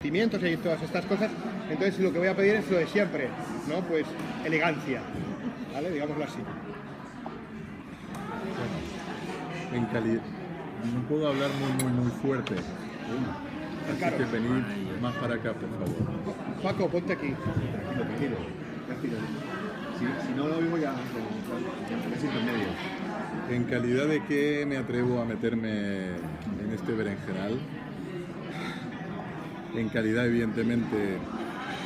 pimientos y todas estas cosas. Entonces lo que voy a pedir es lo de siempre, ¿no? Pues elegancia, ¿vale? Digámoslo así. En calidad, no puedo hablar muy fuerte. Así Claro. que venid más para acá, por favor. Paco, ponte aquí. Tranquilo. Si no lo oigo ya me siento en medio. ¿En calidad de qué me atrevo a meterme en este berenjenal? En calidad, evidentemente,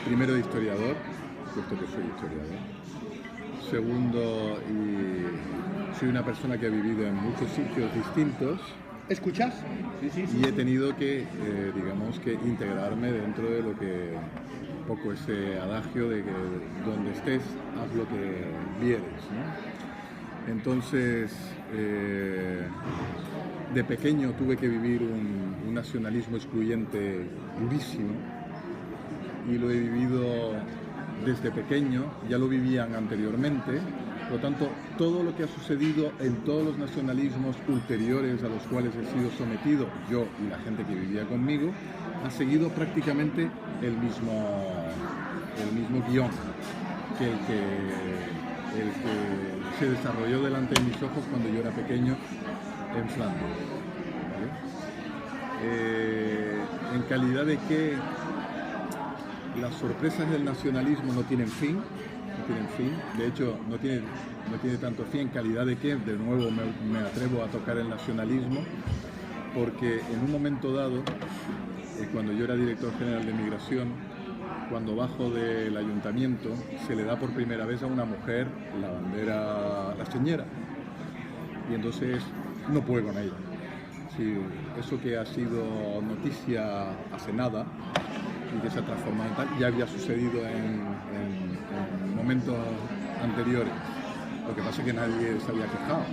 primero de historiador, puesto que soy historiador. Segundo, soy una persona que ha vivido en muchos sitios distintos. ¿Escuchas? Sí. Y he tenido que, digamos, que integrarme dentro de lo que, un poco ese adagio de que donde estés, haz lo que vieres, ¿no? Entonces, de pequeño tuve que vivir un nacionalismo excluyente durísimo y lo he vivido desde pequeño, ya lo vivían anteriormente. Por lo tanto, todo lo que ha sucedido en todos los nacionalismos ulteriores a los cuales he sido sometido, yo y la gente que vivía conmigo, ha seguido prácticamente el mismo guión que el que se desarrolló delante de mis ojos cuando yo era pequeño en Flandes. ¿Vale? En calidad de que las sorpresas del nacionalismo no tienen fin. De hecho, no tiene tanto fin en calidad de que, de nuevo, me atrevo a tocar el nacionalismo, porque en un momento dado, cuando yo era director general de Migración, cuando bajo del ayuntamiento, se le da por primera vez a una mujer la bandera, la señera, y entonces no puedo con ella. Sí, eso que ha sido noticia hace nada, y que se ha transformado en tal, ya había sucedido en momentos anteriores. Lo que pasa es que nadie se había quejado.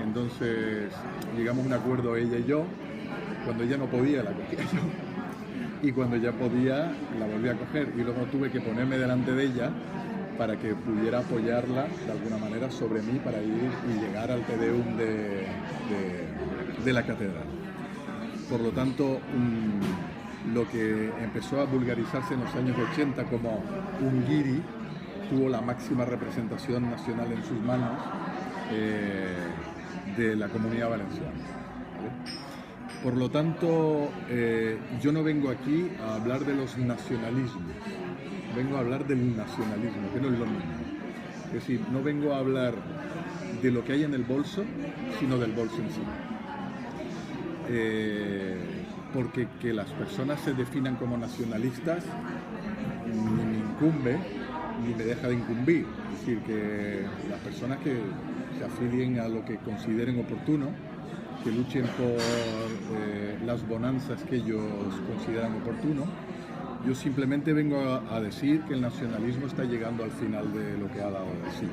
Entonces llegamos a un acuerdo ella y yo. Cuando ella no podía la cogía yo, y cuando ya podía la volví a coger, y luego tuve que ponerme delante de ella para que pudiera apoyarla de alguna manera sobre mí para ir y llegar al Te Deum de la catedral. Por lo tanto, lo que empezó a vulgarizarse en los años 80 como un guiri tuvo la máxima representación nacional en sus manos de la Comunidad Valenciana. ¿Vale? Por lo tanto, yo no vengo aquí a hablar de los nacionalismos, vengo a hablar del nacionalismo, que no es lo mismo. Es decir, no vengo a hablar de lo que hay en el bolso, sino del bolso en sí. Porque que las personas se definan como nacionalistas ni me incumbe ni me deja de incumbir. Es decir, que las personas que se afilien a lo que consideren oportuno, que luchen por las bonanzas que ellos consideran oportuno. Yo simplemente vengo a decir que el nacionalismo está llegando al final de lo que ha dado de sí.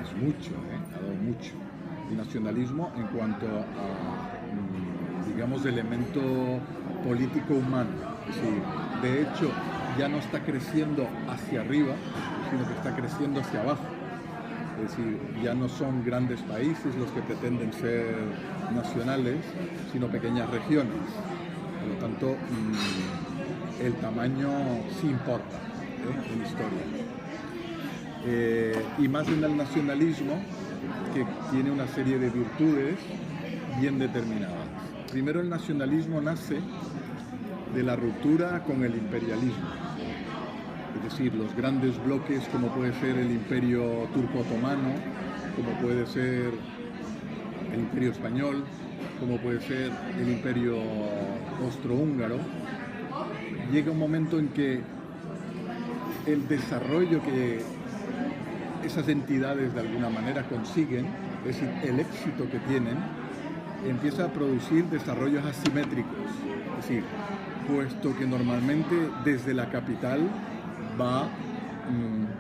Es mucho, ha dado mucho. El nacionalismo en cuanto a, digamos, elemento político humano. Es decir, de hecho, ya no está creciendo hacia arriba, sino que está creciendo hacia abajo. Es decir, ya no son grandes países los que pretenden ser nacionales, sino pequeñas regiones. Por lo tanto, el tamaño sí importa en historia. Y más en el nacionalismo, que tiene una serie de virtudes bien determinadas. Primero, el nacionalismo nace de la ruptura con el imperialismo. Es decir, los grandes bloques como puede ser el Imperio Turco-Otomano, como puede ser el Imperio Español, como puede ser el Imperio Austrohúngaro, llega un momento en que el desarrollo que esas entidades de alguna manera consiguen, es decir, el éxito que tienen, empieza a producir desarrollos asimétricos. Es decir, puesto que normalmente desde la capital va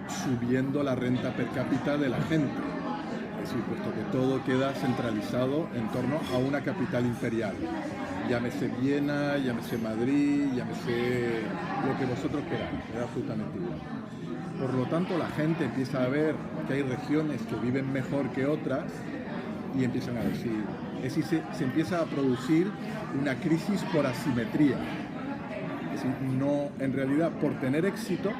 subiendo la renta per cápita de la gente. Es decir, puesto que todo queda centralizado en torno a una capital imperial. Llámese Viena, llámese Madrid, llámese lo que vosotros queráis, es absolutamente igual. Por lo tanto, la gente empieza a ver que hay regiones que viven mejor que otras y empiezan a decir, es decir, se empieza a producir una crisis por asimetría. Es No, en realidad, por tener éxito,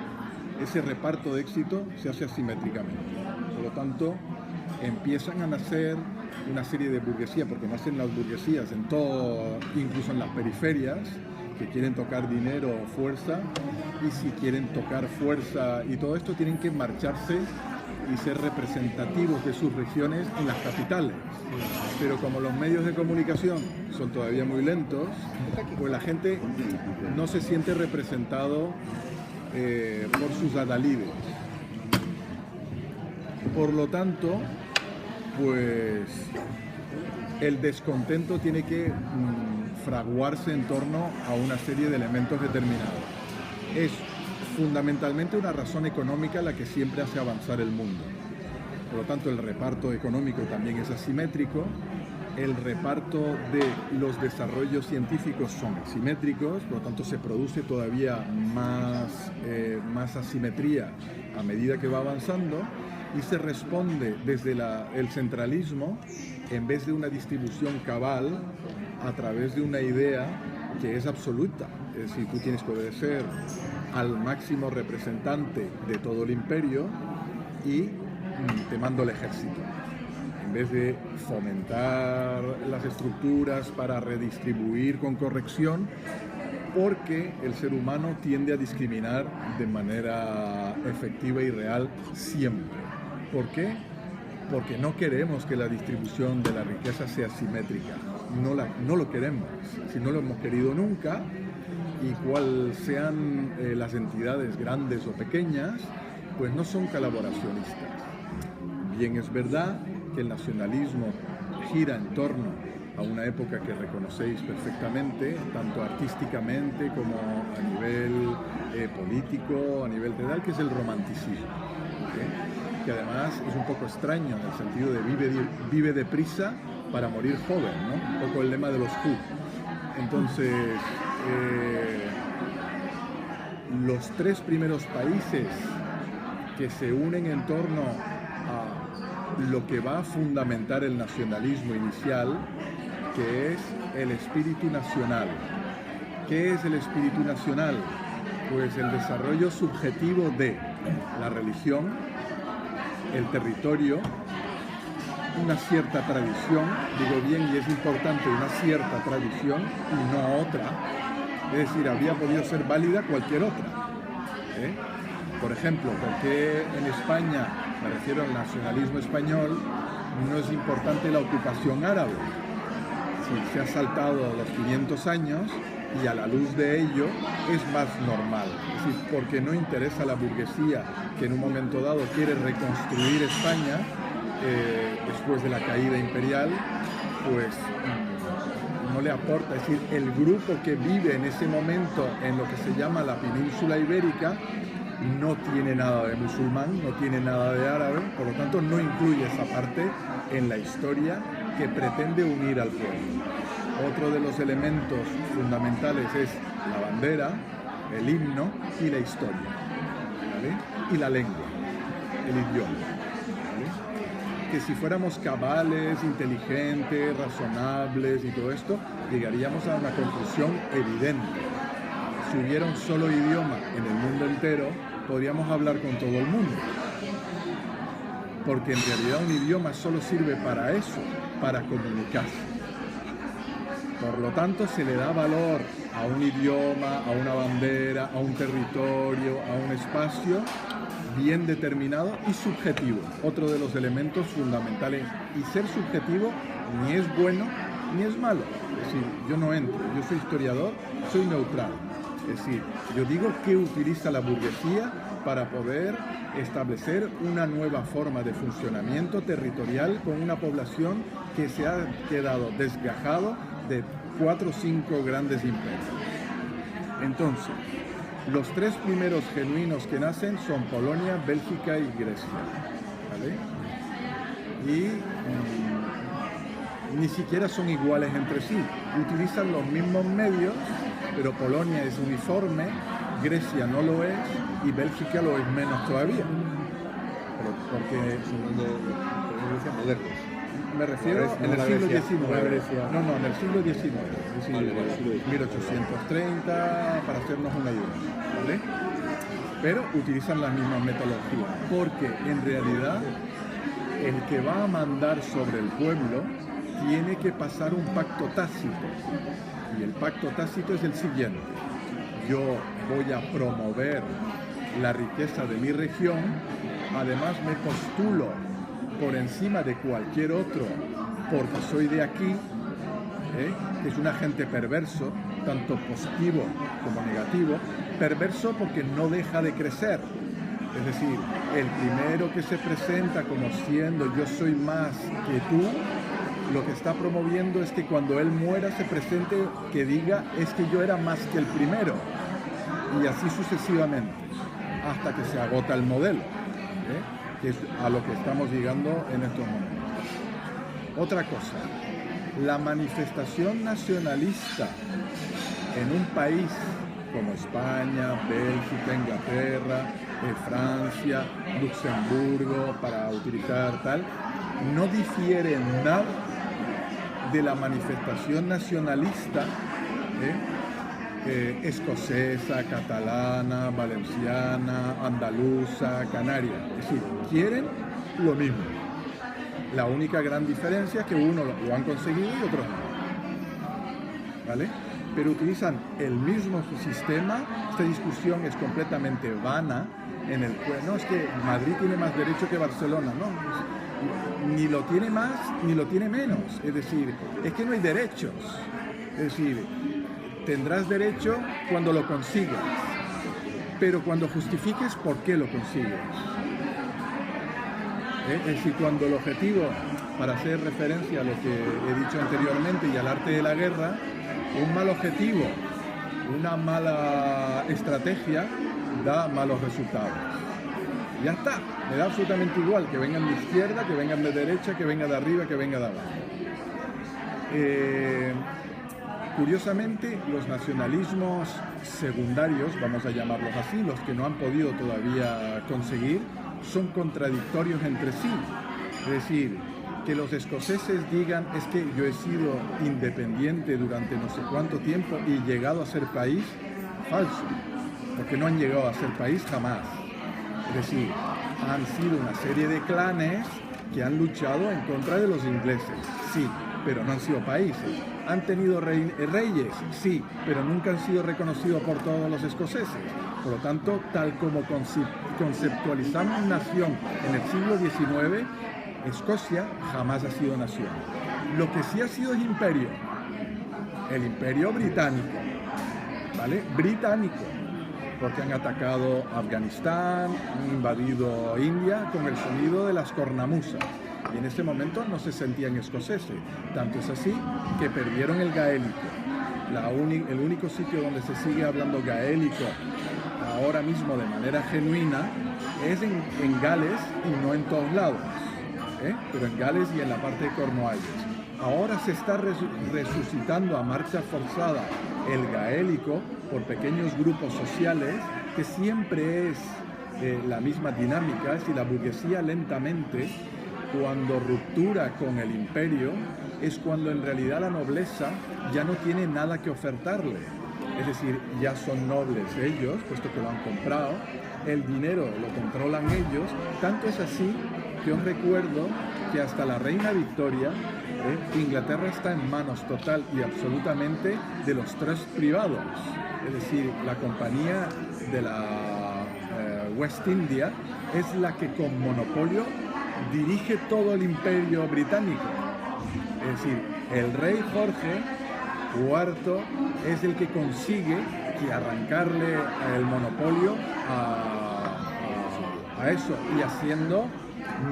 ese reparto de éxito se hace asimétricamente. Por lo tanto, empiezan a nacer una serie de burguesías, porque nacen las burguesías en todo, incluso en las periferias, que quieren tocar dinero o fuerza, y si quieren tocar fuerza y todo esto, tienen que marcharse y ser representativos de sus regiones en las capitales. Pero como los medios de comunicación son todavía muy lentos, pues la gente no se siente representado por sus adalides. Por lo tanto, pues el descontento tiene que fraguarse en torno a una serie de elementos determinados. Es fundamentalmente una razón económica la que siempre hace avanzar el mundo. Por lo tanto, el reparto económico también es asimétrico. El reparto de los desarrollos científicos son asimétricos, por lo tanto se produce todavía más asimetría a medida que va avanzando, y se responde desde el centralismo en vez de una distribución cabal a través de una idea que es absoluta. Es decir, tú tienes que obedecer al máximo representante de todo el imperio y te mando el ejército. En vez de fomentar las estructuras para redistribuir con corrección, porque el ser humano tiende a discriminar de manera efectiva y real siempre. ¿Por qué? Porque no queremos que la distribución de la riqueza sea simétrica. No lo queremos. Si no lo hemos querido nunca, y cual sean las entidades grandes o pequeñas, pues no son colaboracionistas. Bien, es verdad que el nacionalismo gira en torno a una época que reconocéis perfectamente, tanto artísticamente como a nivel político, a nivel real, que es el romanticismo, ¿okay? Que además es un poco extraño en el sentido de vive deprisa para morir joven, ¿no? Un poco el lema de los Who. Entonces, los tres primeros países que se unen en torno a lo que va a fundamentar el nacionalismo inicial, que es el espíritu nacional. ¿Qué es el espíritu nacional? Pues el desarrollo subjetivo de la religión, el territorio, una cierta tradición, digo bien, y es importante una cierta tradición y no otra, es decir, habría podido ser válida cualquier otra. Por ejemplo, ¿por qué en España, me refiero al nacionalismo español, no es importante la ocupación árabe? Si se ha saltado los 500 años y a la luz de ello es más normal. Es decir, porque no interesa a la burguesía que en un momento dado quiere reconstruir España después de la caída imperial, pues no le aporta. Es decir, el grupo que vive en ese momento en lo que se llama la península ibérica no tiene nada de musulmán, no tiene nada de árabe, por lo tanto no incluye esa parte en la historia que pretende unir al pueblo. Otro de los elementos fundamentales es la bandera, el himno y la historia, ¿vale? Y la lengua, el idioma, ¿vale? Que si fuéramos cabales, inteligentes, razonables y todo esto, llegaríamos a una conclusión evidente. Si hubiera un solo idioma en el mundo entero, podríamos hablar con todo el mundo. Porque en realidad un idioma solo sirve para eso, para comunicarse. Por lo tanto, se le da valor a un idioma, a una bandera, a un territorio, a un espacio bien determinado y subjetivo. Otro de los elementos fundamentales. Y ser subjetivo ni es bueno ni es malo. Es decir, yo no entro, yo soy historiador, soy neutral. Es decir, yo digo qué utiliza la burguesía para poder establecer una nueva forma de funcionamiento territorial con una población que se ha quedado desgajado de 4 o 5 grandes imperios. Entonces, los tres primeros genuinos que nacen son Polonia, Bélgica y Grecia, ¿vale? Y ni siquiera son iguales entre sí, utilizan los mismos medios, pero Polonia es uniforme, Grecia no lo es y Bélgica lo es menos todavía. Porque son modernos. me refiero No en el la siglo Grecia, XIX. no la Grecia. No, en el siglo XIX. Es decir, Vale, vale, siglo XIX. 1830, para hacernos una idea. ¿Vale? Pero utilizan la misma metodología, porque en realidad el que va a mandar sobre el pueblo tiene que pasar un pacto tácito. Y el pacto tácito es el siguiente: yo voy a promover la riqueza de mi región, además me postulo por encima de cualquier otro porque soy de aquí, que es un agente perverso, tanto positivo como negativo. Perverso porque no deja de crecer, es decir, el primero que se presenta como siendo yo soy más que tú, lo que está promoviendo es que cuando él muera se presente que diga es que yo era más que el primero, y así sucesivamente, hasta que se agota el modelo, que es a lo que estamos llegando en estos momentos. Otra cosa, la manifestación nacionalista en un país como España, Bélgica, Inglaterra, Francia, Luxemburgo, para utilizar tal, no difiere en nada de la manifestación nacionalista escocesa, catalana, valenciana, andaluza, canaria. Es decir, quieren lo mismo. La única gran diferencia es que unos lo han conseguido y otros no. ¿Vale? Pero utilizan el mismo sistema. Esta discusión es completamente vana en el que no es que Madrid tiene más derecho que Barcelona, no, ni lo tiene más ni lo tiene menos, es decir, es que no hay derechos, es decir, tendrás derecho cuando lo consigas, pero cuando justifiques por qué lo consigues. Es decir, cuando el objetivo, para hacer referencia a lo que he dicho anteriormente y al arte de la guerra, un mal objetivo, una mala estrategia da malos resultados. Ya está, me da absolutamente igual que vengan de izquierda, que vengan de derecha, que venga de arriba, que venga de abajo. Curiosamente, los nacionalismos secundarios, vamos a llamarlos así, los que no han podido todavía conseguir, son contradictorios entre sí. Es decir, que los escoceses digan es que yo he sido independiente durante no sé cuánto tiempo y llegado a ser país, falso, porque no han llegado a ser país jamás. Es decir, han sido una serie de clanes que han luchado en contra de los ingleses, sí, pero no han sido países. ¿Han tenido reyes? Sí, pero nunca han sido reconocidos por todos los escoceses. Por lo tanto, tal como conceptualizamos nación en el siglo XIX, Escocia jamás ha sido nación. Lo que sí ha sido es imperio. El imperio británico, ¿vale? Británico, porque han atacado Afganistán, han invadido India con el sonido de las cornamusas. Y en ese momento no se sentían escoceses. Tanto es así que perdieron el gaélico. El único sitio donde se sigue hablando gaélico ahora mismo de manera genuina es en Gales y no en todos lados, pero en Gales y en la parte de Cornualles. Ahora se está resucitando a marcha forzada el gaélico por pequeños grupos sociales, que siempre es la misma dinámica. Es decir, la burguesía lentamente, cuando ruptura con el imperio, es cuando en realidad la nobleza ya no tiene nada que ofertarle. Es decir, ya son nobles ellos, puesto que lo han comprado, el dinero lo controlan ellos. Tanto es así que os recuerdo que hasta la reina Victoria, Inglaterra está en manos total y absolutamente de los trusts privados. Es decir, la compañía de la West India es la que con monopolio dirige todo el imperio británico. Es decir, el rey Jorge IV es el que consigue que arrancarle el monopolio a eso, y haciendo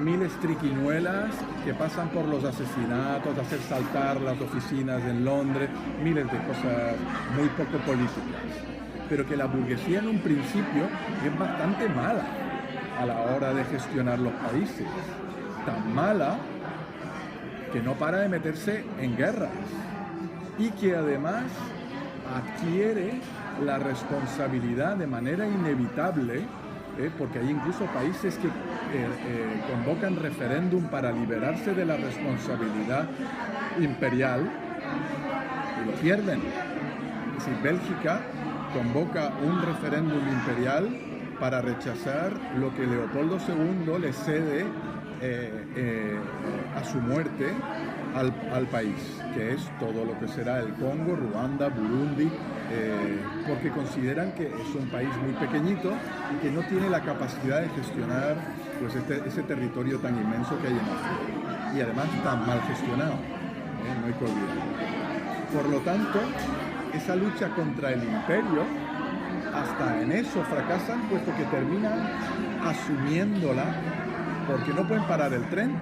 miles triquiñuelas que pasan por los asesinatos, hacer saltar las oficinas en Londres, miles de cosas muy poco políticas. Pero que la burguesía en un principio es bastante mala a la hora de gestionar los países. Tan mala que no para de meterse en guerras y que además adquiere la responsabilidad de manera inevitable, porque hay incluso países que convocan referéndum para liberarse de la responsabilidad imperial y lo pierden. Es decir, Bélgica convoca un referéndum imperial para rechazar lo que Leopoldo II le cede a su muerte al país, que es todo lo que será el Congo, Ruanda, Burundi, porque consideran que es un país muy pequeñito y que no tiene la capacidad de gestionar pues, ese territorio tan inmenso que hay en África. Y además tan mal gestionado, no hay que olvidar. Por lo tanto, esa lucha contra el imperio, hasta en eso fracasan, puesto que terminan asumiéndola, porque no pueden parar el tren.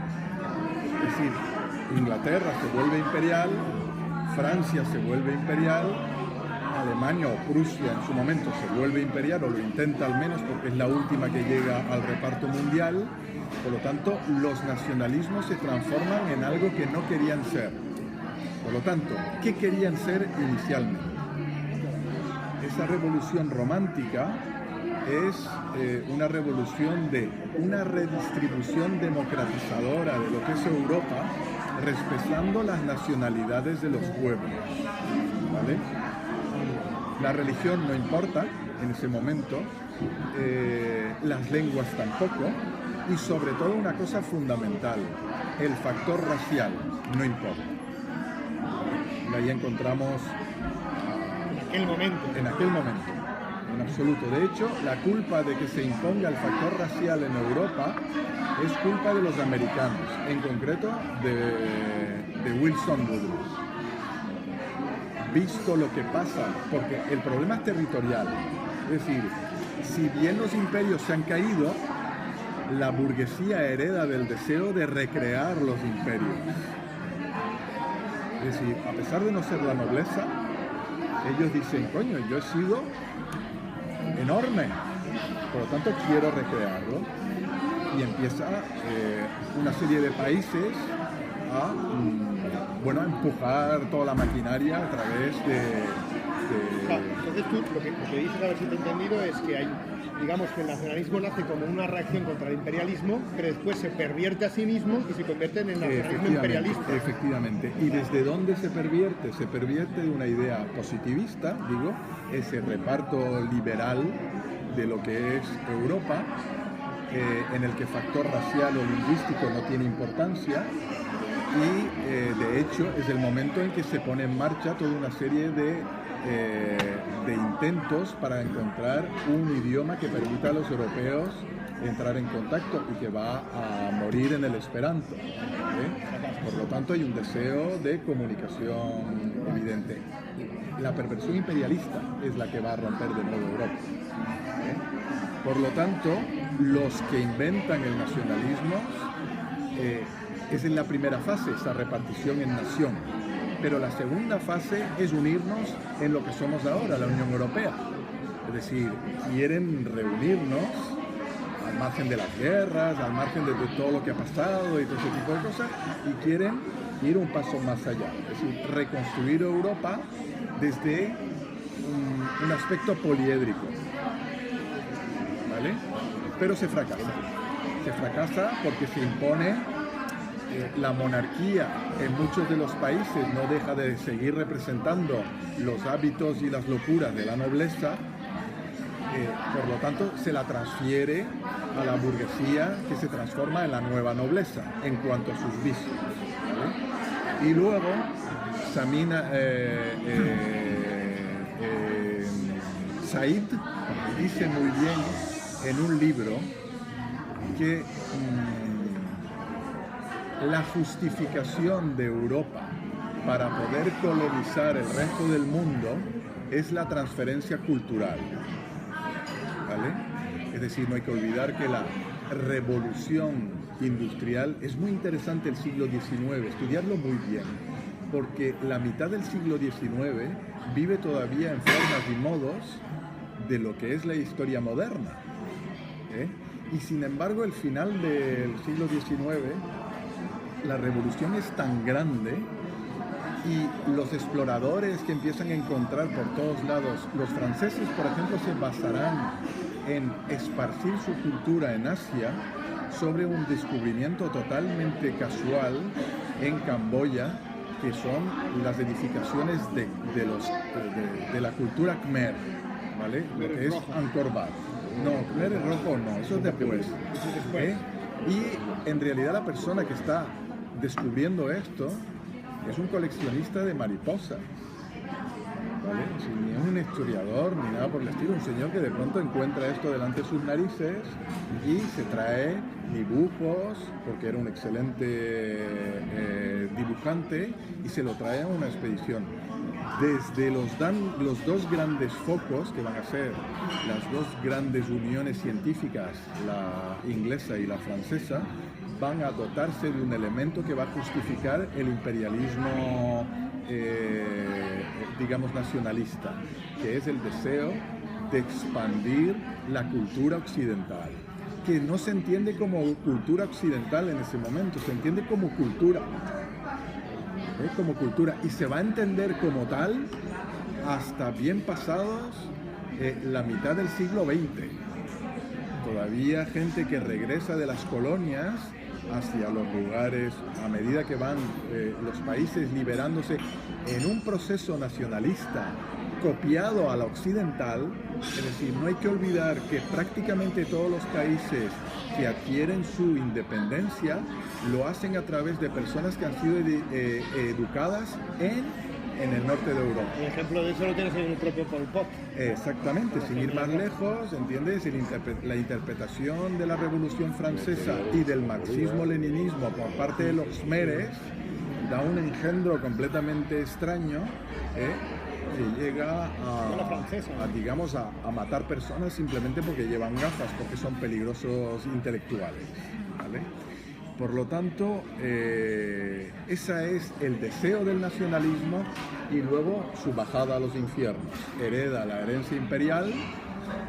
Es decir, Inglaterra se vuelve imperial, Francia se vuelve imperial, Alemania o Prusia en su momento se vuelve imperial, o lo intenta al menos porque es la última que llega al reparto mundial. Por lo tanto, los nacionalismos se transforman en algo que no querían ser. Por lo tanto, ¿qué querían ser inicialmente? Esa revolución romántica es una revolución de una redistribución democratizadora de lo que es Europa, respetando las nacionalidades de los pueblos, ¿vale? La religión no importa en ese momento, las lenguas tampoco, y sobre todo una cosa fundamental, el factor racial no importa. Y ahí encontramos en aquel momento, en absoluto. De hecho, la culpa de que se imponga el factor racial en Europa es culpa de los americanos, en concreto de Wilson Woodruff. Visto lo que pasa, porque el problema es territorial, es decir, si bien los imperios se han caído, la burguesía hereda del deseo de recrear los imperios. Es decir, a pesar de no ser la nobleza, ellos dicen, coño, yo he sido enorme, por lo tanto quiero recrearlo. Y empieza una serie de países a empujar toda la maquinaria a través Claro, entonces tú lo que dices, a ver si te he entendido, es que hay, digamos que el nacionalismo nace como una reacción contra el imperialismo, pero después se pervierte a sí mismo y se convierte en el nacionalismo imperialista. Efectivamente. ¿Y desde dónde se pervierte? Se pervierte de una idea positivista, digo, ese reparto liberal de lo que es Europa, en el que factor racial o lingüístico no tiene importancia, y de hecho es el momento en que se pone en marcha toda una serie de intentos para encontrar un idioma que permita a los europeos entrar en contacto y que va a morir en el esperanto. Por lo tanto, hay un deseo de comunicación evidente. La perversión imperialista es la que va a romper de nuevo Europa. Por lo tanto, los que inventan el nacionalismo es en la primera fase, esa repartición en nación. Pero la segunda fase es unirnos en lo que somos ahora, la Unión Europea. Es decir, quieren reunirnos al margen de las guerras, al margen de todo lo que ha pasado y todo ese tipo de cosas, y quieren ir un paso más allá. Es decir, reconstruir Europa desde un aspecto poliédrico. ¿Vale? Pero se fracasa. Se fracasa porque se impone la monarquía en muchos de los países, no deja de seguir representando los hábitos y las locuras de la nobleza, por lo tanto se la transfiere a la burguesía, que se transforma en la nueva nobleza en cuanto a sus vicios, ¿vale? Y luego Said dice muy bien en un libro que la justificación de Europa para poder colonizar el resto del mundo es la transferencia cultural, ¿vale? Es decir, no hay que olvidar que la revolución industrial es muy interesante el siglo XIX, estudiarlo muy bien, porque la mitad del siglo XIX vive todavía en formas y modos de lo que es la historia moderna, y sin embargo el final del siglo XIX, la revolución es tan grande y los exploradores que empiezan a encontrar por todos lados, los franceses por ejemplo se basarán en esparcir su cultura en Asia sobre un descubrimiento totalmente casual en Camboya, que son las edificaciones de la cultura Khmer, ¿vale? Lo que es Angkor Wat. No, Khmer es rojo, no, eso es después. Y en realidad la persona que está descubriendo esto es un coleccionista de mariposas, ¿vale? Ni es un historiador ni nada por el estilo, un señor que de pronto encuentra esto delante de sus narices y se trae dibujos, porque era un excelente dibujante, y se lo trae a una expedición. Desde los dos grandes focos, que van a ser las dos grandes uniones científicas, la inglesa y la francesa, van a dotarse de un elemento que va a justificar el imperialismo, digamos, nacionalista, que es el deseo de expandir la cultura occidental, que no se entiende como cultura occidental en ese momento, se entiende como cultura. Como cultura, y se va a entender como tal hasta bien pasados la mitad del siglo XX. Todavía gente que regresa de las colonias hacia los lugares, a medida que van los países liberándose en un proceso nacionalista copiado a la occidental. Es decir, no hay que olvidar que prácticamente todos los países que adquieren su independencia lo hacen a través de personas que han sido educadas en el norte de Europa. El ejemplo de eso lo tienes en el propio Pol Pot. Exactamente, sin ir más lejos, ¿entiendes? La interpretación de la Revolución Francesa y del marxismo-leninismo por parte de los Khmeres da un engendro completamente extraño, que llega digamos, a matar personas simplemente porque llevan gafas, porque son peligrosos intelectuales, ¿vale? Por lo tanto, ese es el deseo del nacionalismo, y luego su bajada a los infiernos. Hereda la herencia imperial,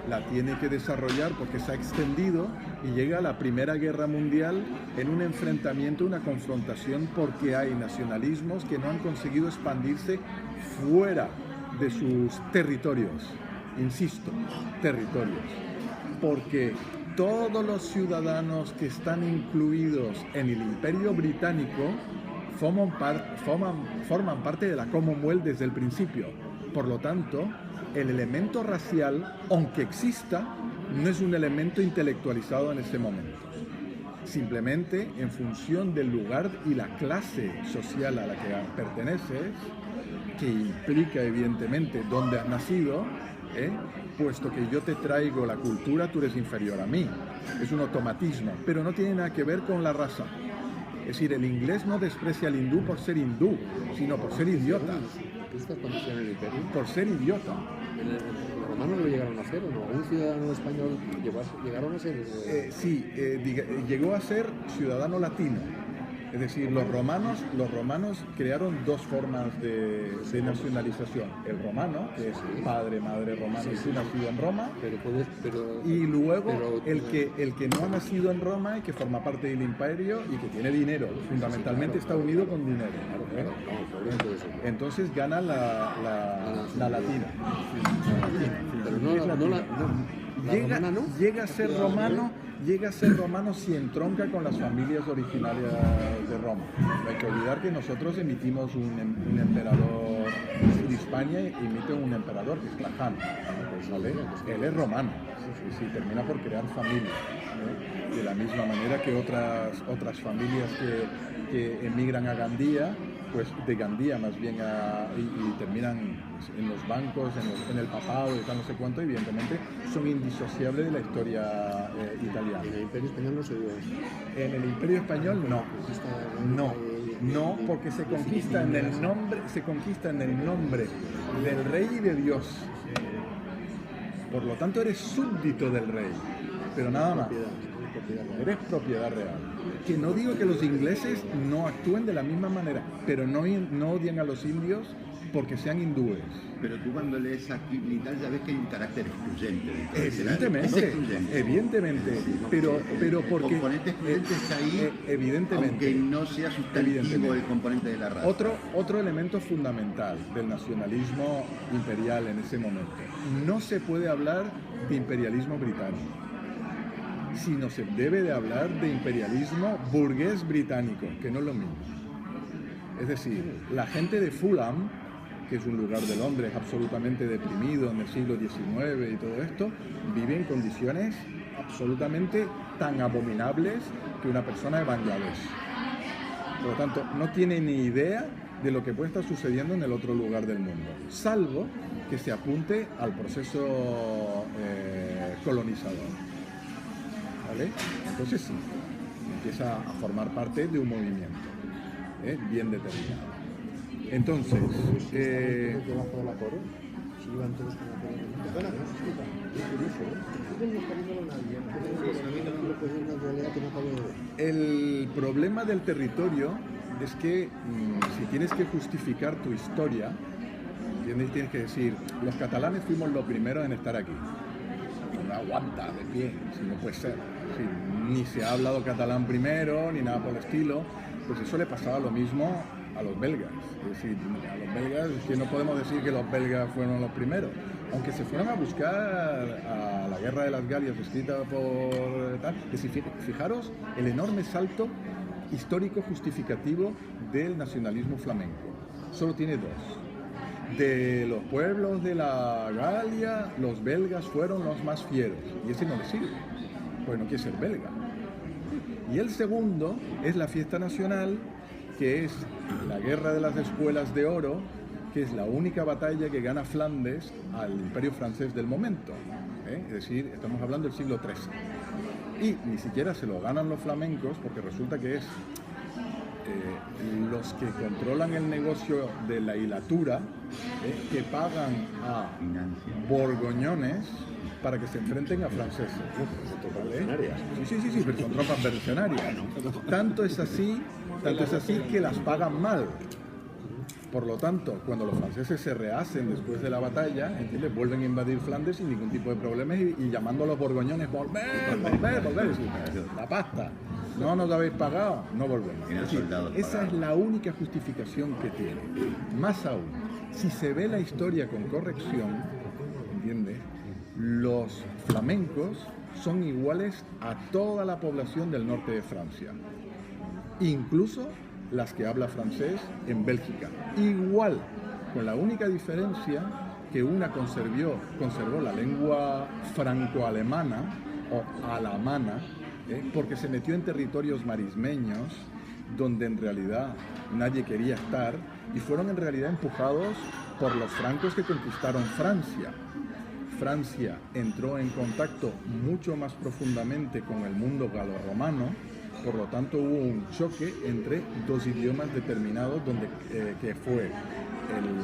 la tiene que desarrollar porque se ha extendido, y llega a la Primera Guerra Mundial en un enfrentamiento, una confrontación, porque hay nacionalismos que no han conseguido expandirse fuera de sus territorios. Insisto, territorios. Porque todos los ciudadanos que están incluidos en el Imperio Británico forman parte de la Commonwealth desde el principio. Por lo tanto, el elemento racial, aunque exista, no es un elemento intelectualizado en este momento. Simplemente, en función del lugar y la clase social a la que perteneces, que implica evidentemente dónde has nacido, puesto que yo te traigo la cultura, tú eres inferior a mí. Es un automatismo, pero no tiene nada que ver con la raza. Es decir, el inglés no desprecia al hindú por ser hindú, sino por ser idiota. ¿Qué estás cuando en el imperio? Por ser idiota. ¿Los romanos lo llegaron a hacer o no? ¿Un ciudadano español llegaron a ser? Sí, llegó a ser ciudadano latino. Es decir, los romanos crearon dos formas de nacionalización. El romano, que es padre, madre romano, y nacido en Roma. Y luego el que no ha nacido en Roma y que forma parte del imperio y que tiene dinero. Fundamentalmente está unido con dinero. Entonces gana la latina. Llega a ser romano si entronca con las familias originarias de Roma. No hay que olvidar que nosotros emitimos un emperador de Hispania, emite un emperador que es Trajano, ¿vale? Él es romano, sí, termina por crear familia, ¿no? De la misma manera que otras familias que emigran a Gandía, pues de Gandía más bien y terminan en los bancos, en el papado y tal, no sé cuánto, evidentemente son indisociables de la historia italiana. ¿En el Imperio Español no se dio eso? En el Imperio Español no, porque se conquista en el nombre del rey y de Dios. Por lo tanto eres súbdito del rey, pero nada más. Eres propiedad real. Que no digo que los ingleses no actúen de la misma manera, pero no odian a los indios porque sean hindúes. Pero tú cuando lees aquí militar ya ves que hay un carácter excluyente. Evidentemente, pero porque... El componente excluyente está ahí, evidentemente, aunque no sea sustantivo el componente de la raza. Otro elemento fundamental del nacionalismo imperial en ese momento. No se puede hablar de imperialismo británico, sino se debe de hablar de imperialismo burgués británico, que no es lo mismo. Es decir, la gente de Fulham, que es un lugar de Londres absolutamente deprimido en el siglo XIX y todo esto, vive en condiciones absolutamente tan abominables que una persona de Bangladesh. Por lo tanto, no tiene ni idea de lo que puede estar sucediendo en el otro lugar del mundo, salvo que se apunte al proceso colonizador. ¿Vale? Entonces sí, empieza a formar parte de un movimiento bien determinado. Entonces, el problema del territorio es que si tienes que justificar tu historia, tienes que decir, los catalanes fuimos los primeros en estar aquí. No aguanta de pie, si no puede ser. Si ni se ha hablado catalán primero, ni nada por el estilo, pues eso le pasaba lo mismo a los belgas. Es decir, a los belgas, es que no podemos decir que los belgas fueron los primeros. Aunque se fueron a buscar a la Guerra de las Galias escrita por tal. Es decir, fijaros el enorme salto histórico justificativo del nacionalismo flamenco. Solo tiene dos. De los pueblos de la Galia, los belgas fueron los más fieros. Y ese no le sirve, pues no quiere ser belga. Y el segundo es la fiesta nacional, que es la Guerra de las Espuelas de Oro, que es la única batalla que gana Flandes al Imperio francés del momento. Es decir, estamos hablando del siglo XIII. Y ni siquiera se lo ganan los flamencos, porque resulta que es los que controlan el negocio de la hilatura, que pagan a borgoñones para que se enfrenten a franceses. Sí, pero son tropas mercenarias. Tanto es así que las pagan mal. Por lo tanto, cuando los franceses se rehacen después de la batalla, ¿entiendes? Vuelven a invadir Flandes sin ningún tipo de problemas y llamando a los borgoñones, volver. La pasta. No nos habéis pagado, no volvemos. Es decir, esa es la única justificación que tiene. Más aún, si se ve la historia con corrección, ¿entiendes? Los flamencos son iguales a toda la población del norte de Francia, incluso las que habla francés en Bélgica. Igual, con la única diferencia que una conservó la lengua franco-alemana o alamana, porque se metió en territorios marismeños donde en realidad nadie quería estar y fueron en realidad empujados por los francos que conquistaron Francia. Francia entró en contacto mucho más profundamente con el mundo galorromano, por lo tanto hubo un choque entre dos idiomas determinados que fue el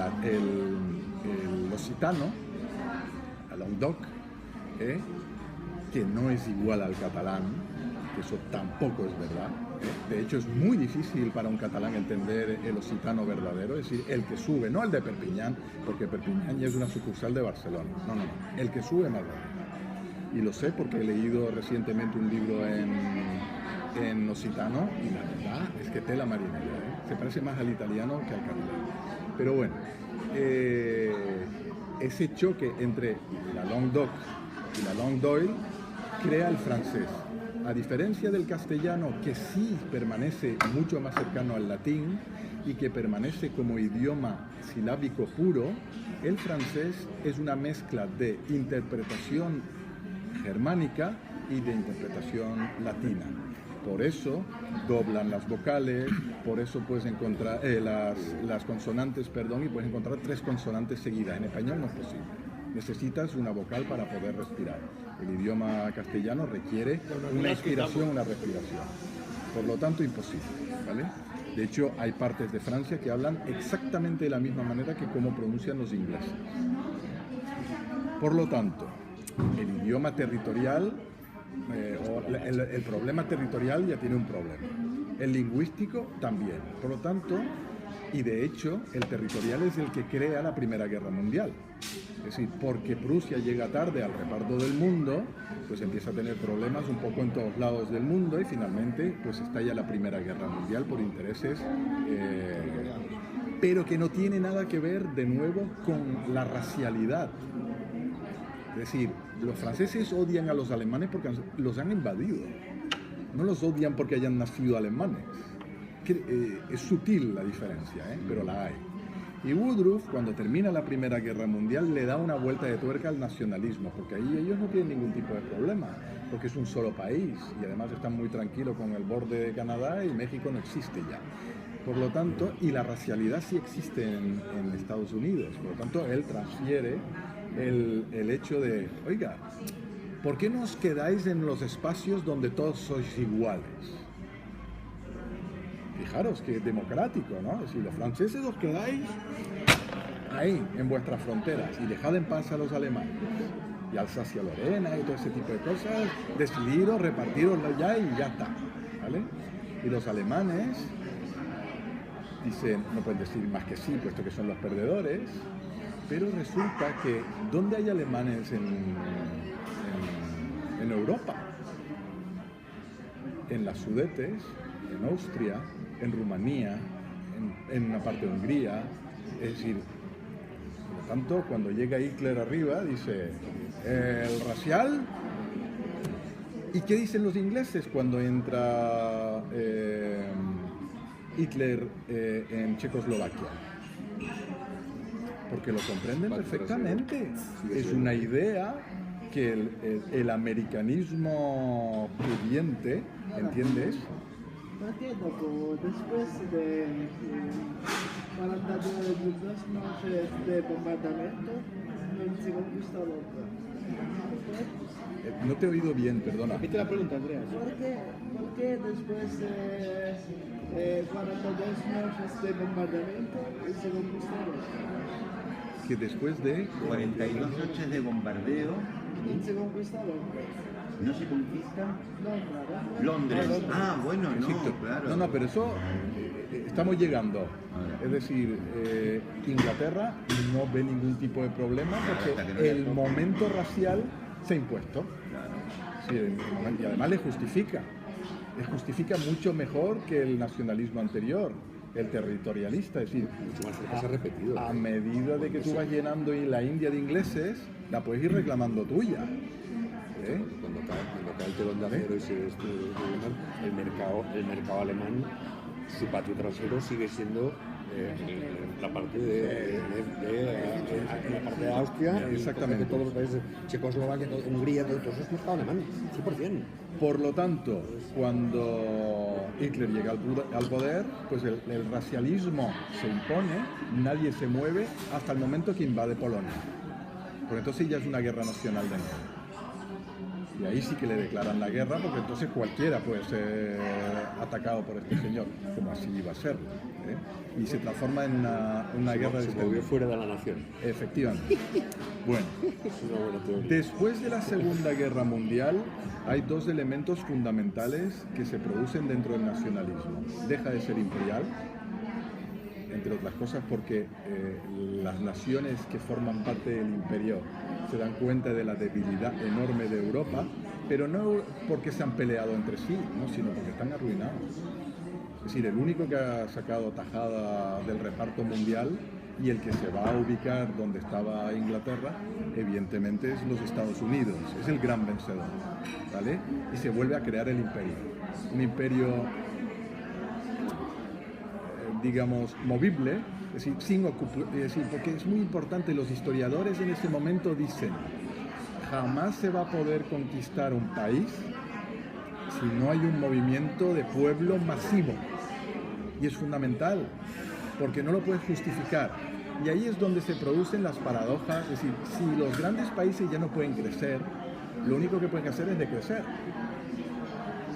occitano, el languedoc, que no es igual al catalán, que eso tampoco es verdad. De hecho, es muy difícil para un catalán entender el occitano verdadero, es decir, el que sube, no el de Perpiñán, porque Perpiñán ya es una sucursal de Barcelona. No, el que sube más rápido. Y lo sé porque he leído recientemente un libro en occitano y la verdad es que tela marinera, se parece más al italiano que al catalán. Pero bueno, ese choque entre la Languedoc y la Langue d'Oil crea el francés. A diferencia del castellano, que sí permanece mucho más cercano al latín y que permanece como idioma silábico puro, el francés es una mezcla de interpretación germánica y de interpretación latina. Por eso doblan las vocales, por eso puedes encontrar las consonantes, y puedes encontrar 3 consonantes seguidas. En español no es posible. Necesitas una vocal para poder respirar. El idioma castellano requiere una inspiración, una respiración. Por lo tanto, imposible, ¿vale? De hecho, hay partes de Francia que hablan exactamente de la misma manera que como pronuncian los ingleses. Por lo tanto, el idioma territorial, el problema territorial ya tiene un problema. El lingüístico también. Por lo tanto, Y de hecho, el territorial es el que crea la Primera Guerra Mundial. Es decir, porque Prusia llega tarde al reparto del mundo, pues empieza a tener problemas un poco en todos lados del mundo y finalmente pues estalla la Primera Guerra Mundial por intereses, pero que no tiene nada que ver de nuevo con la racialidad. Es decir, los franceses odian a los alemanes porque los han invadido. No los odian porque hayan nacido alemanes. Es sutil la diferencia, pero la hay. Y Woodruff, cuando termina la Primera Guerra Mundial, le da una vuelta de tuerca al nacionalismo, porque ahí ellos no tienen ningún tipo de problema, porque es un solo país y además están muy tranquilos con el borde de Canadá y México no existe ya. Por lo tanto, y la racialidad sí existe en Estados Unidos, por lo tanto, él transfiere el hecho de, oiga, ¿por qué no os quedáis en los espacios donde todos sois iguales? Fijaros que es democrático, ¿no? Es decir, los franceses os quedáis ahí, en vuestras fronteras, y dejad en paz a los alemanes. Y Alsacia-Lorena y todo ese tipo de cosas, decidiros, repartiroslo ya y ya está, ¿vale? Y los alemanes dicen, no pueden decir más que sí, puesto que son los perdedores, pero resulta que, ¿dónde hay alemanes en Europa? En las Sudetes, en Austria, en Rumanía, en una parte de Hungría. Es decir, por lo tanto, cuando llega Hitler arriba, dice, el racial. ¿Y qué dicen los ingleses cuando entra Hitler en Checoslovaquia? Porque lo comprenden perfectamente. Es una idea que el americanismo pudiente, ¿entiendes? Perché dopo, después de 42 noches de bombardamiento, no se conquistó Londres? No te he oído bien, perdona. Repite la pregunta, Andreas. ¿Por qué después de 42 noches de bombardamiento se conquistó Londres? Que después de 42 noches de bombardeo, ¿Quién se conquistó Londres? ¿no se conquista? Londres. Londres. Ah, bueno, no, Egipto. claro. No, pero eso estamos llegando. Es decir, Inglaterra no ve ningún tipo de problema porque el momento racial se ha impuesto. Sí, y además le justifica. Le justifica mucho mejor que el nacionalismo anterior, el territorialista. Es decir, Mucho más cerca se ha repetido. a medida de que tú vas llenando la India de ingleses, la puedes ir reclamando tuya. Cuando cae el telón de acero y se destruye el mercado alemán, su patio trasero sigue siendo la parte la parte de Austria, Exactamente. y todos los países, Checoslovaquia, Hungría, todo eso es mercado alemán, 100%. Por lo tanto, cuando Hitler llega al poder, pues el racialismo se impone, nadie se mueve hasta el momento que invade Polonia. Porque entonces ya es una guerra nacional de nuevo. Y ahí sí que le declaran la guerra, porque entonces cualquiera puede ser atacado por este señor, como así iba a ser. Y se transforma en una guerra de Se movió fuera de la nación. Efectivamente. Bueno, Es una buena teoría. después de la Segunda Guerra Mundial hay dos elementos fundamentales que se producen dentro del nacionalismo. Deja de ser imperial, entre otras cosas porque las naciones que forman parte del imperio se dan cuenta de la debilidad enorme de Europa, pero no porque se han peleado entre sí, ¿no? Sino porque están arruinados. Es decir, el único que ha sacado tajada del reparto mundial y el que se va a ubicar donde estaba Inglaterra, evidentemente es los Estados Unidos, es el gran vencedor, ¿vale? Y se vuelve a crear el imperio, un imperio, digamos, movible, es decir, porque es muy importante, los historiadores en ese momento dicen, jamás se va a poder conquistar un país si no hay un movimiento de pueblo masivo. Y es fundamental, porque no lo puedes justificar. Y ahí es donde se producen las paradojas, es decir, si los grandes países ya no pueden crecer, lo único que pueden hacer es decrecer.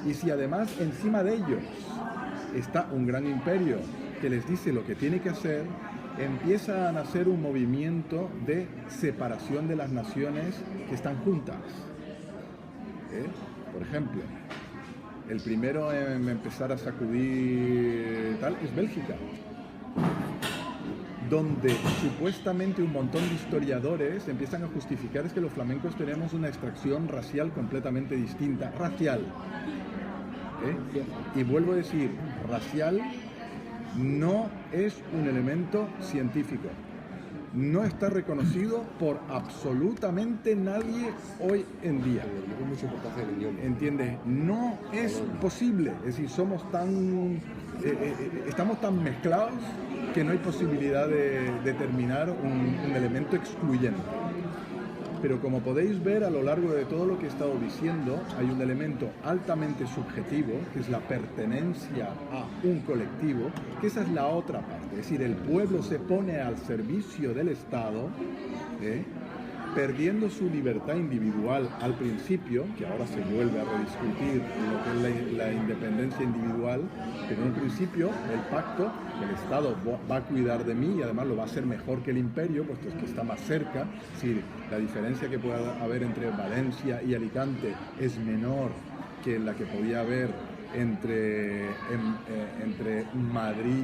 Y si además encima de ellos está un gran imperio que les dice lo que tiene que hacer, empieza a nacer un movimiento de separación de las naciones que están juntas. Por ejemplo, el primero en empezar a sacudir tal es Bélgica. donde supuestamente un montón de historiadores empiezan a justificar es que los flamencos tenemos una extracción racial completamente distinta. Racial. Y vuelvo a decir, racial no es un elemento científico. No está reconocido por absolutamente nadie hoy en día. ¿Entiendes? No es posible. Es decir, estamos tan mezclados que no hay posibilidad de determinar un elemento excluyente. Pero como podéis ver a lo largo de todo lo que he estado diciendo, hay un elemento altamente subjetivo, que es la pertenencia a un colectivo, que esa es la otra parte. Es decir, el pueblo se pone al servicio del Estado, perdiendo su libertad individual al principio, que ahora se vuelve a rediscutir lo que es la independencia individual, pero en un principio el pacto, el Estado va a cuidar de mí y además lo va a hacer mejor que el imperio, puesto que está más cerca. Es decir, la diferencia que pueda haber entre Valencia y Alicante es menor que la que podía haber entre Madrid,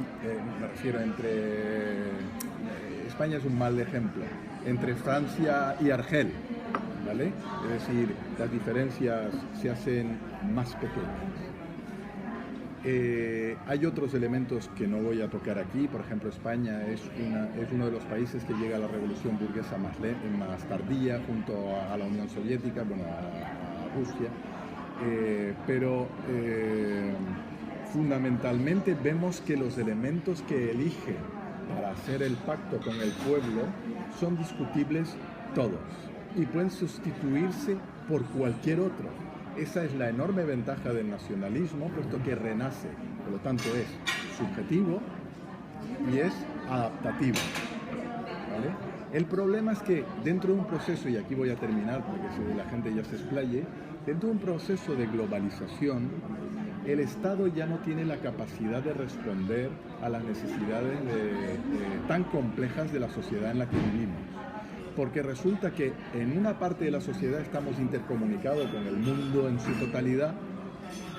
me refiero España es un mal ejemplo, entre Francia y Argel, ¿vale? Es decir, las diferencias se hacen más pequeñas. Hay otros elementos que no voy a tocar aquí. Por ejemplo, España es uno de los países que llega a la revolución burguesa más tardía, junto a la Unión Soviética, bueno, a Rusia. Pero fundamentalmente vemos que los elementos que elige para hacer el pacto con el pueblo son discutibles todos y pueden sustituirse por cualquier otro. Esa es la enorme ventaja del nacionalismo, puesto que renace, por lo tanto es subjetivo y es adaptativo, ¿vale? El problema es que dentro de un proceso, y aquí voy a terminar porque si la gente ya se explaye, dentro de un proceso de globalización, el Estado ya no tiene la capacidad de responder a las necesidades tan complejas de la sociedad en la que vivimos. Porque resulta que en una parte de la sociedad estamos intercomunicados con el mundo en su totalidad,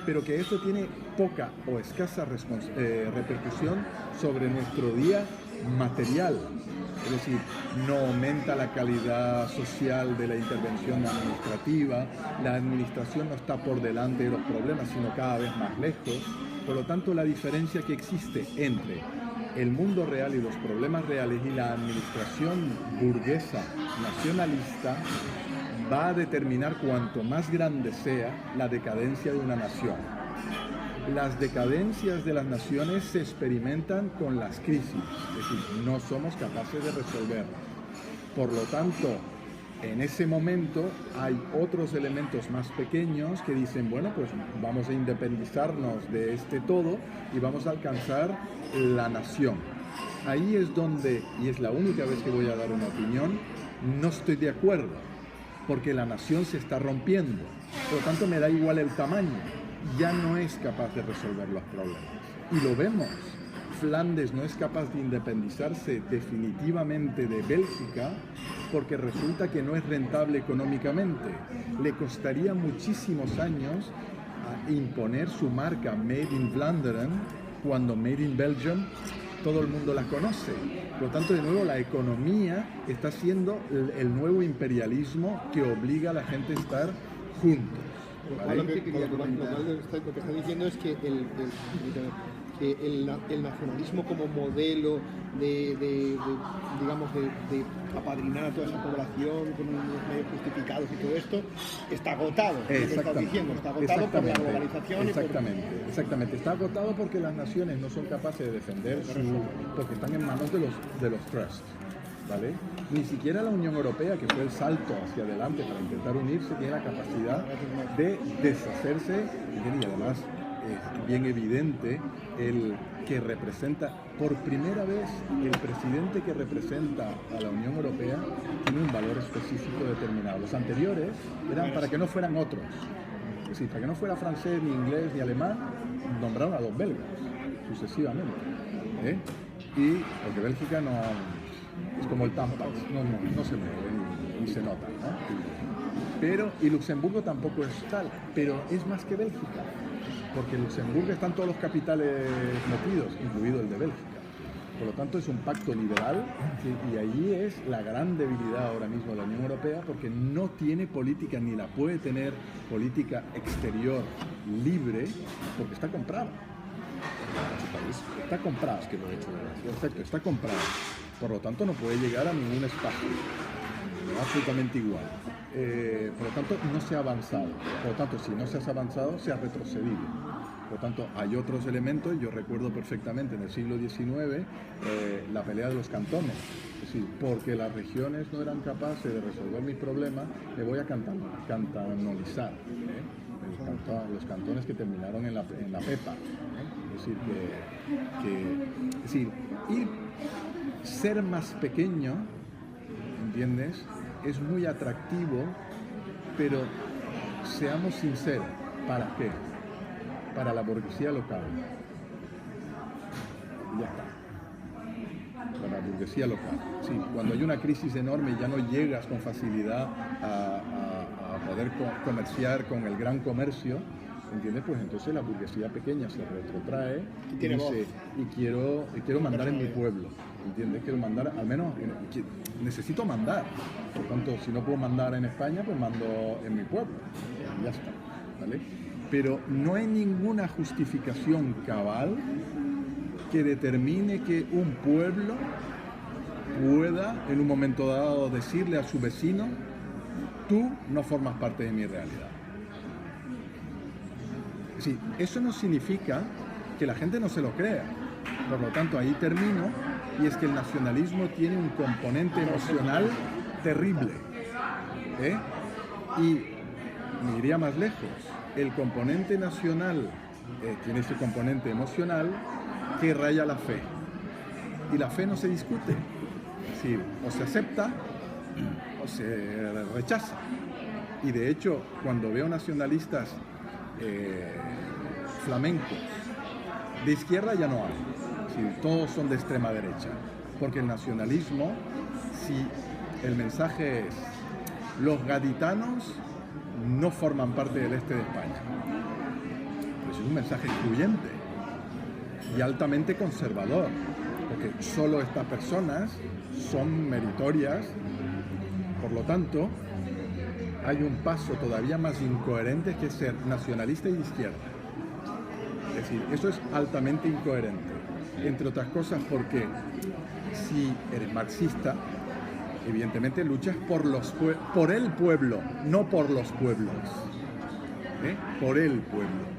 pero que eso tiene poca o escasa repercusión sobre nuestro día material. Es decir, no aumenta la calidad social de la intervención administrativa, la administración no está por delante de los problemas, sino cada vez más lejos. Por lo tanto, la diferencia que existe entre el mundo real y los problemas reales y la administración burguesa nacionalista va a determinar cuanto más grande sea la decadencia de una nación. Las decadencias de las naciones se experimentan con las crisis, es decir, no somos capaces de resolverlas. Por lo tanto, en ese momento hay otros elementos más pequeños que dicen, bueno, pues vamos a independizarnos de este todo y vamos a alcanzar la nación. Ahí es donde, y es la única vez que voy a dar una opinión, no estoy de acuerdo, porque la nación se está rompiendo. Por lo tanto, me da igual el tamaño. Ya no es capaz de resolver los problemas. Y lo vemos. Flandes no es capaz de independizarse definitivamente de Bélgica porque resulta que no es rentable económicamente. Le costaría muchísimos años imponer su marca Made in Vlaanderen cuando Made in Belgium todo el mundo la conoce. Por lo tanto, de nuevo, la economía está siendo el nuevo imperialismo que obliga a la gente a estar juntos. ¿Vale? Lo que está diciendo es que el nacionalismo como modelo de apadrinar a toda esa población con unos medios justificados y todo esto está agotado. Está agotado por la globalización. Exactamente. Está agotado porque las naciones no son capaces de defender porque están en manos de los trusts. ¿Vale? Ni siquiera la Unión Europea, que fue el salto hacia adelante para intentar unirse, tiene la capacidad de deshacerse, y además es bien evidente el que representa, por primera vez, el presidente que representa a la Unión Europea tiene un valor específico determinado. Los anteriores eran para que no fueran otros, es decir, para que no fuera francés, ni inglés, ni alemán, nombraron a los belgas, sucesivamente. Y porque Bélgica no... Es como el Tampax, no se mueve ni se nota, ¿no? Pero, y Luxemburgo tampoco es tal, pero es más que Bélgica, porque en Luxemburgo están todos los capitales metidos, incluido el de Bélgica. Por lo tanto, es un pacto liberal y allí es la gran debilidad ahora mismo de la Unión Europea, porque no tiene política ni la puede tener política exterior libre, porque está comprada. Su país. Está comprada. Es que no ha hecho nada. Perfecto, está comprada. Por lo tanto, no puede llegar a ningún espacio. Absolutamente igual. Por lo tanto, no se ha avanzado. Por lo tanto, si no se ha avanzado, se ha retrocedido. Por lo tanto, hay otros elementos. Yo recuerdo perfectamente en el siglo XIX la pelea de los cantones. Es decir, porque las regiones no eran capaces de resolver mis problemas, me voy a cantonizar. Los cantones que terminaron en la PEPA. Es decir, ser más pequeño, ¿entiendes?, es muy atractivo, pero seamos sinceros, ¿para qué? Para la burguesía local. Y ya está. Para la burguesía local. Sí, cuando hay una crisis enorme y ya no llegas con facilidad a poder comerciar con el gran comercio, ¿entiendes? Pues entonces la burguesía pequeña se retrotrae y dice, y quiero mandar en mi pueblo, ¿entiendes? Quiero mandar, al menos, necesito mandar. Por lo tanto, si no puedo mandar en España, pues mando en mi pueblo. Ya está, ¿vale? Pero no hay ninguna justificación cabal que determine que un pueblo pueda, en un momento dado, decirle a su vecino, tú no formas parte de mi realidad. Sí, eso no significa que la gente no se lo crea. Por lo tanto, ahí termino, y es que el nacionalismo tiene un componente emocional terrible. Y me iría más lejos. El componente nacional tiene ese componente emocional que raya la fe. Y la fe no se discute. Es decir, o se acepta o se rechaza. Y de hecho, cuando veo nacionalistas flamencos, de izquierda ya no hay, es decir, todos son de extrema derecha, porque el nacionalismo, si el mensaje es los gaditanos no forman parte del este de España, pues es un mensaje excluyente y altamente conservador, porque solo estas personas son meritorias. Por lo tanto, hay un paso todavía más incoherente que ser nacionalista y de izquierda. Es decir, eso es altamente incoherente. Entre otras cosas porque si eres marxista, evidentemente luchas por el pueblo, no por los pueblos. Por el pueblo.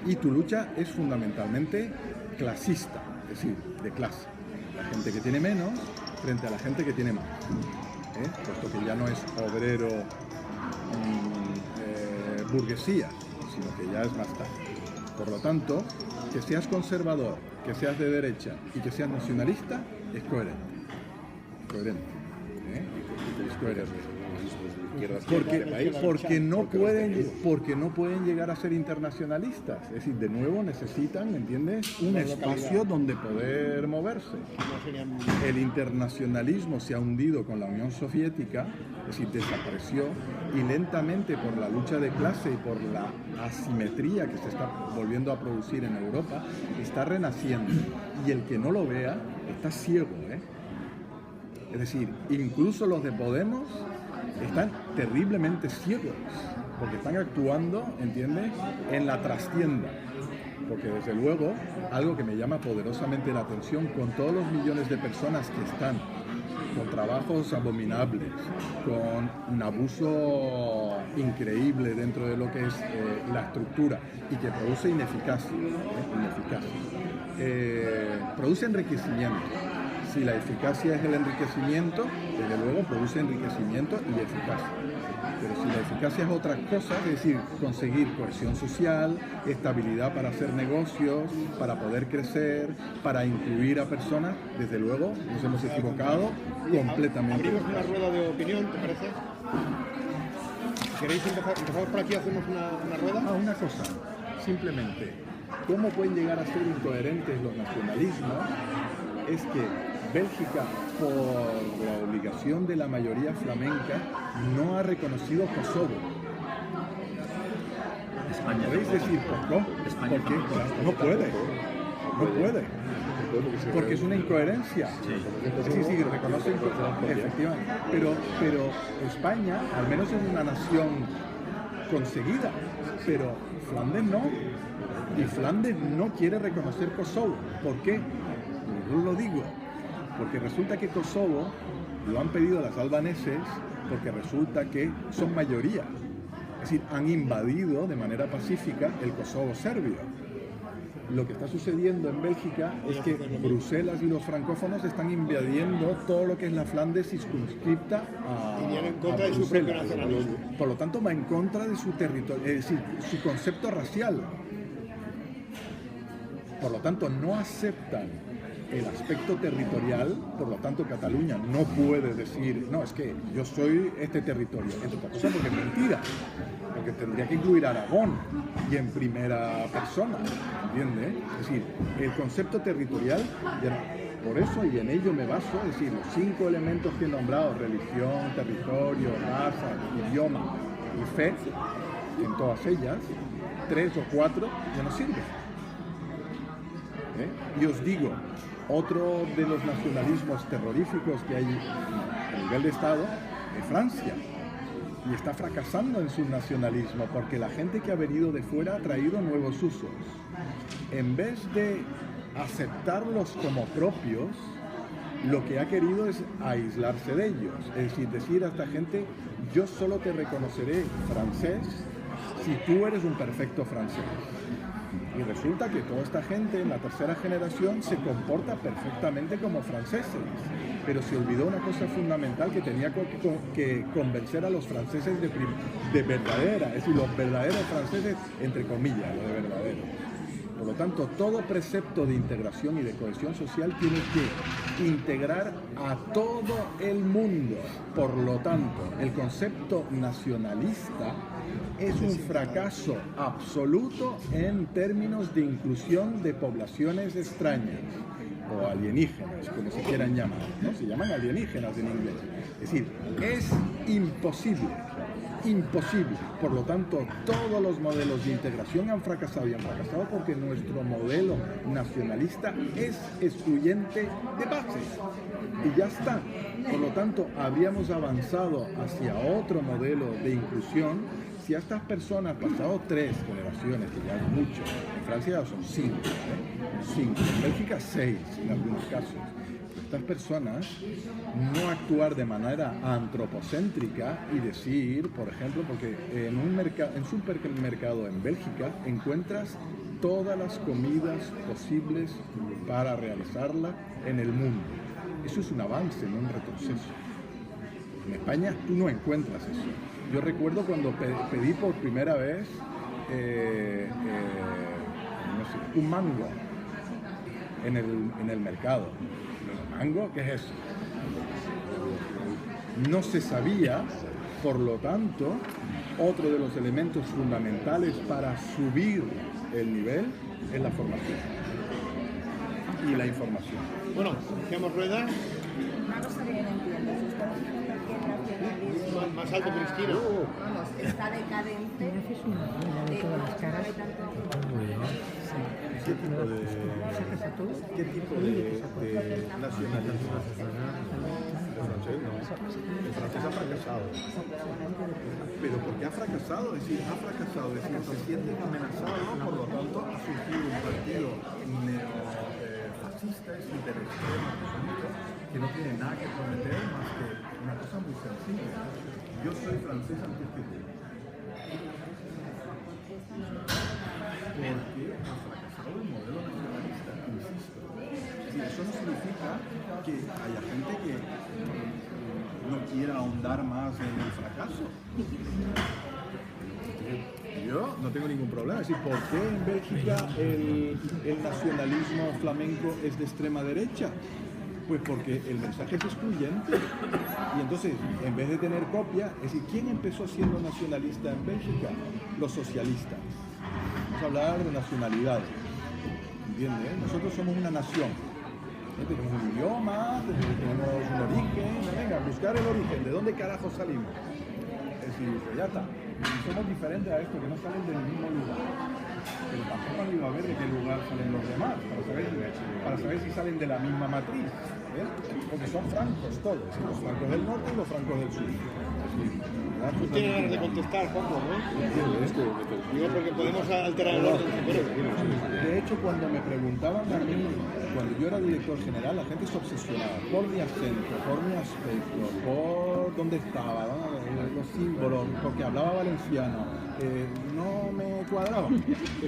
Y tu lucha es fundamentalmente clasista, es decir, de clase. La gente que tiene menos frente a la gente que tiene más. Puesto que ya no es obrero burguesía, sino que ya es más tarde. Por lo tanto, que seas conservador, que seas de derecha y que seas nacionalista, es coherente. Es coherente. Porque no pueden llegar a ser internacionalistas. Es decir, de nuevo necesitan, ¿entiendes?, un espacio donde poder moverse. El internacionalismo se ha hundido con la Unión Soviética, es decir, desapareció, y lentamente por la lucha de clase y por la asimetría que se está volviendo a producir en Europa, está renaciendo. Y el que no lo vea está ciego, Es decir, incluso los de Podemos están terriblemente ciegos, porque están actuando, ¿entiendes?, en la trastienda. Porque desde luego, algo que me llama poderosamente la atención, con todos los millones de personas que están con trabajos abominables, con un abuso increíble dentro de lo que es la estructura y que produce ineficacia, produce enriquecimiento. Si la eficacia es el enriquecimiento, desde luego produce enriquecimiento y eficacia. Pero si la eficacia es otra cosa, es decir, conseguir cohesión social, estabilidad para hacer negocios, para poder crecer, para incluir a personas, desde luego nos hemos equivocado completamente. Abrimos una rueda de opinión, ¿te parece? ¿Queréis empezamos por aquí, hacemos una rueda? Una cosa, simplemente, ¿cómo pueden llegar a ser incoherentes los nacionalismos? Es que Bélgica, por la obligación de la mayoría flamenca, no ha reconocido Kosovo. España ¿Podéis decir por qué? España ¿Por qué? No puede. porque es una incoherencia. Sí, reconocen, efectivamente. Pero España, al menos es una nación conseguida, pero Flandes no. Y Flandes no quiere reconocer Kosovo. ¿Por qué? Yo lo digo. Porque resulta que Kosovo lo han pedido los albaneses porque resulta que son mayoría. Es decir, han invadido de manera pacífica el Kosovo serbio. Lo que está sucediendo en Bélgica es que Bruselas y los francófonos están invadiendo todo lo que es la Flandes circunscripta a, y viene en contra de su propio nacionalismo. Por lo tanto, va en contra de su territorio, es decir, su concepto racial. Por lo tanto, no aceptan el aspecto territorial, por lo tanto Cataluña no puede decir, no, es que yo soy este territorio, entre otras cosas porque es mentira, porque tendría que incluir Aragón y en primera persona, ¿entiendes? Es decir, el concepto territorial, por eso y en ello me baso, es decir, los 5 elementos que he nombrado, religión, territorio, raza, idioma y fe, en todas ellas, 3 o 4 ya no sirven. Y os digo, otro de los nacionalismos terroríficos que hay a nivel de Estado es Francia. Y está fracasando en su nacionalismo porque la gente que ha venido de fuera ha traído nuevos usos. En vez de aceptarlos como propios, lo que ha querido es aislarse de ellos. Es decir a esta gente, yo solo te reconoceré francés si tú eres un perfecto francés. Y resulta que toda esta gente en la tercera generación se comporta perfectamente como franceses, pero se olvidó una cosa fundamental que tenía que convencer a los franceses de verdadera, es decir, los verdaderos franceses, entre comillas, lo de verdadero. Por lo tanto, todo precepto de integración y de cohesión social tiene que integrar a todo el mundo. Por lo tanto, el concepto nacionalista es un fracaso absoluto en términos de inclusión de poblaciones extrañas o alienígenas, como se quieran llamar, ¿no? Se llaman alienígenas en inglés. Es decir, es imposible. Por lo tanto, todos los modelos de integración han fracasado y han fracasado porque nuestro modelo nacionalista es excluyente de base. Y ya está. Por lo tanto, habríamos avanzado hacia otro modelo de inclusión si a estas personas, pasado 3 generaciones, que ya es mucho, en Francia ya son 5, en Bélgica 6 en algunos casos, estas personas no actuar de manera antropocéntrica y decir, por ejemplo, porque en un supermercado en Bélgica encuentras todas las comidas posibles para realizarla en el mundo. Eso es un avance, no un retroceso. En España tú no encuentras eso. Yo recuerdo cuando pedí por primera vez un mango en el mercado. ¿Mango? ¿Qué es eso? No se sabía, por lo tanto, otro de los elementos fundamentales para subir el nivel es la formación y la información. Bueno, hacemos rueda. Una cosa que no entiendo, se está diciendo que el nacionalismo Más alto que Cristina. vamos, está decadente. ¿Qué tipo de nacionalismo? El francés no. El francés ha fracasado. Pero ¿por qué ha fracasado? Es decir, ha fracasado, es decir, se sienten amenazados, por lo tanto ha surgido un partido neofascista, es hiperextremo, que no tiene nada que prometer más que una cosa muy sencilla. Yo soy francés antes que tú. Porque ha fracasado el modelo nacionalista, insisto. Es decir, eso no significa que haya gente que no quiera ahondar más en el fracaso. Yo no tengo ningún problema. Es decir, ¿por qué en Bélgica el nacionalismo flamenco es de extrema derecha? Pues porque el mensaje es excluyente. Y entonces, en vez de tener copia, es decir, ¿quién empezó siendo nacionalista en Bélgica? Los socialistas. Vamos a hablar de nacionalidades. ¿Entiendes? Nosotros somos una nación. Tenemos un idioma, tenemos un origen. Venga, buscar el origen. ¿De dónde carajo salimos? Es decir, ya está. somos diferentes a esto, que no salen del mismo lugar. Pero tampoco han ido a ver de qué lugar salen los demás, para saber si salen de la misma matriz. ¿Ves? Porque son francos todos, los francos del norte y los francos del sur. Tú tienes ganas de contestar, Juanjo, ¿no? Digo, porque podemos alterar el orden. De hecho, cuando me preguntaban a mí, cuando yo era director general, la gente se obsesionaba por mi acento, por mi aspecto, por dónde estaba, ¿no? Los símbolos, porque hablaba valenciano. No me cuadraba.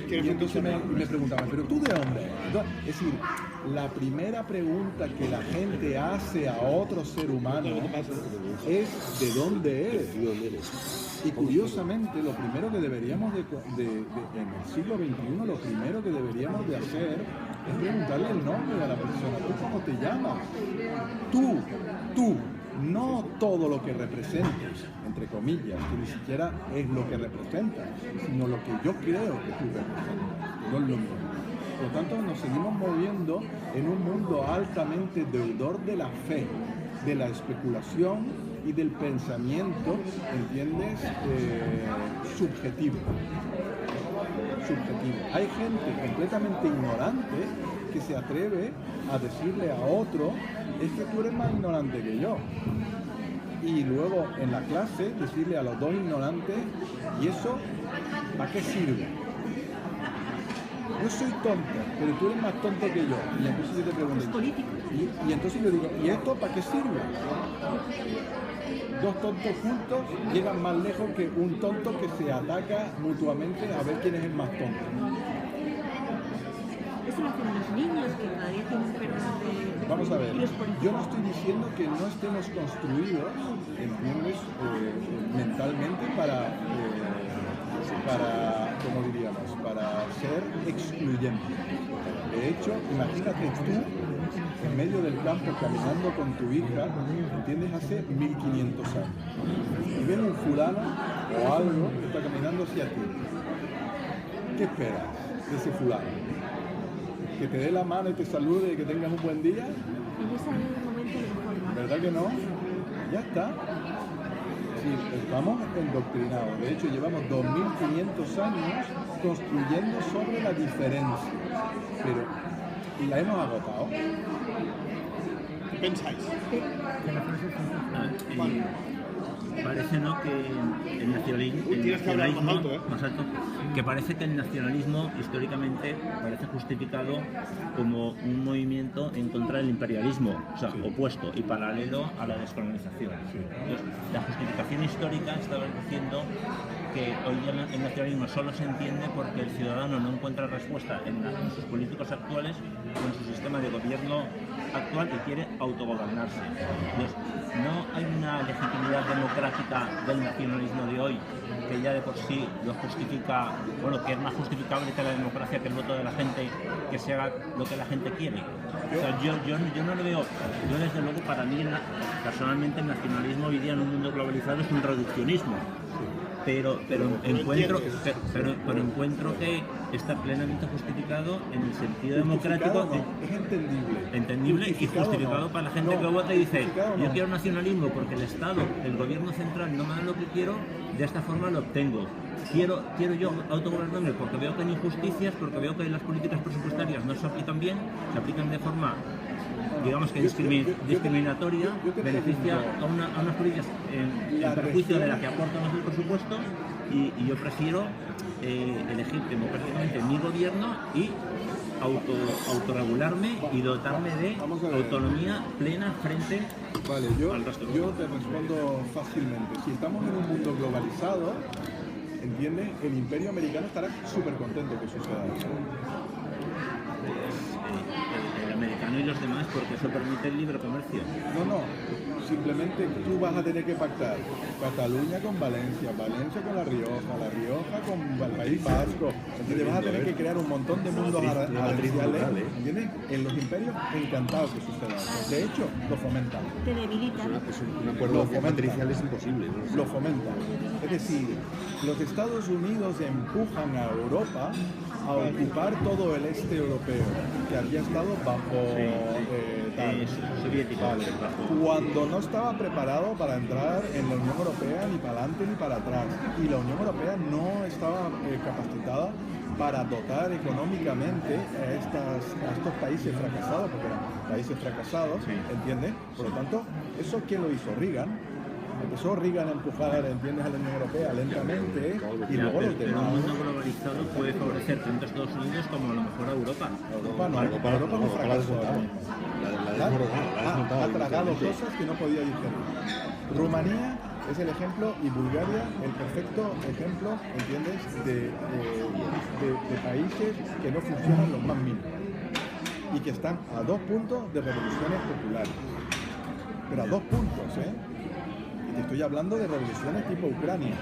Y entonces me preguntaban, ¿pero tú de dónde eres? Es decir, la primera pregunta que la gente hace a otro ser humano es ¿de dónde eres? Y curiosamente, lo primero que deberíamos en el siglo XXI, lo primero que deberíamos de hacer es preguntarle el nombre a la persona. ¿Tú cómo te llamas? Tú. No todo lo que representes, entre comillas, que ni siquiera es lo que representas, sino lo que yo creo que tú representas, no es lo mismo. Por lo tanto, nos seguimos moviendo en un mundo altamente deudor de la fe, de la especulación y del pensamiento, ¿entiendes? Subjetivo. Hay gente completamente ignorante que se atreve a decirle a otro, es que tú eres más ignorante que yo. Y luego en la clase decirle a los dos ignorantes, ¿y eso para qué sirve? Yo soy tonto, pero tú eres más tonto que yo. Y entonces yo te pregunto, y entonces yo digo, ¿y esto para qué sirve? Dos tontos juntos llegan más lejos que un tonto que se ataca mutuamente a ver quién es el más tonto. Eso lo hacen los niños que cada día tienen perros de... Vamos a ver, yo no estoy diciendo que no estemos construidos, ¿entiendes? Mentalmente para ¿cómo diríamos? Para ser excluyentes. De hecho, imagínate tú en medio del campo caminando con tu hija, ¿entiendes? Hace 1500 años. Y ven un fulano o algo que está caminando hacia ti. ¿Qué esperas de ese fulano? Que te dé la mano y te salude y que tengas un buen día. ¿Verdad que no? Ya está. Sí, estamos endoctrinados. De hecho, llevamos 2500 años construyendo sobre la diferencia. Pero la hemos agotado. ¿Qué pensáis? Parece, ¿no?, que el nacionalismo, más alto, que parece que el nacionalismo históricamente parece justificado como un movimiento en contra del imperialismo, o sea, opuesto y paralelo a la descolonización. Entonces, la justificación histórica estaba diciendo que hoy día el nacionalismo solo se entiende porque el ciudadano no encuentra respuesta en sus políticos actuales o en su sistema de gobierno actual y quiere autogobernarse. Entonces, no hay una legitimidad democrática del nacionalismo de hoy que ya de por sí lo justifica, bueno, que es más justificable que la democracia, que el voto de la gente, que se haga lo que la gente quiere. O sea, yo no lo veo, yo desde luego para mí personalmente el nacionalismo hoy día en un mundo globalizado es un reduccionismo. Pero encuentro que está plenamente justificado en el sentido democrático. Es entendible y justificado para la gente que vota y dice, yo quiero nacionalismo porque el Estado, el gobierno central no me da lo que quiero, de esta forma lo obtengo. Quiero yo autogobernarme porque veo que hay injusticias, porque veo que las políticas presupuestarias no se aplican bien, se aplican de forma, digamos que discriminatoria, beneficia a unas políticas en perjuicio de la que aportan el presupuesto, y yo prefiero elegir democráticamente mi gobierno y autorregularme y dotarme de autonomía plena frente al resto. Yo te respondo fácilmente. Si estamos en un mundo globalizado, ¿entiendes? El imperio americano estará súper contento que suceda eso. El americano y los demás, porque eso permite el libre comercio. No, simplemente tú vas a tener que pactar Cataluña con Valencia, Valencia con La Rioja con el País Vasco. Entonces vas a tener que crear un montón de mundos artificiales, ¿entiendes? En los imperios, encantados que suceda eso. De hecho, lo fomentan. Te debilitan. Un acuerdo matricial es imposible, ¿no? Lo fomentan. Es decir, los Estados Unidos empujan a Europa a ocupar todo el este europeo, que había estado bajo soviético. Vale. Cuando no estaba preparado para entrar en la Unión Europea ni para adelante ni para atrás, y la Unión Europea no estaba capacitada para dotar económicamente a estos países fracasados, porque eran países fracasados, ¿entiendes? Por lo tanto, ¿eso quién lo hizo? Reagan. Empezó Reagan a empujar, ¿entiendes?, a la Unión Europea lentamente, y luego los Pero demás. un mundo globalizado puede favorecer tanto a Estados Unidos como a lo mejor a Europa. Europa no fracasó. Ha tragado cosas que no podía digerir. Rumanía es el ejemplo, y Bulgaria el perfecto ejemplo, ¿entiendes?, de países que no funcionan los más mínimos y que están a 2 puntos de revoluciones populares. Pero a 2 puntos, ¿eh? Y te estoy hablando de revoluciones tipo Ucrania.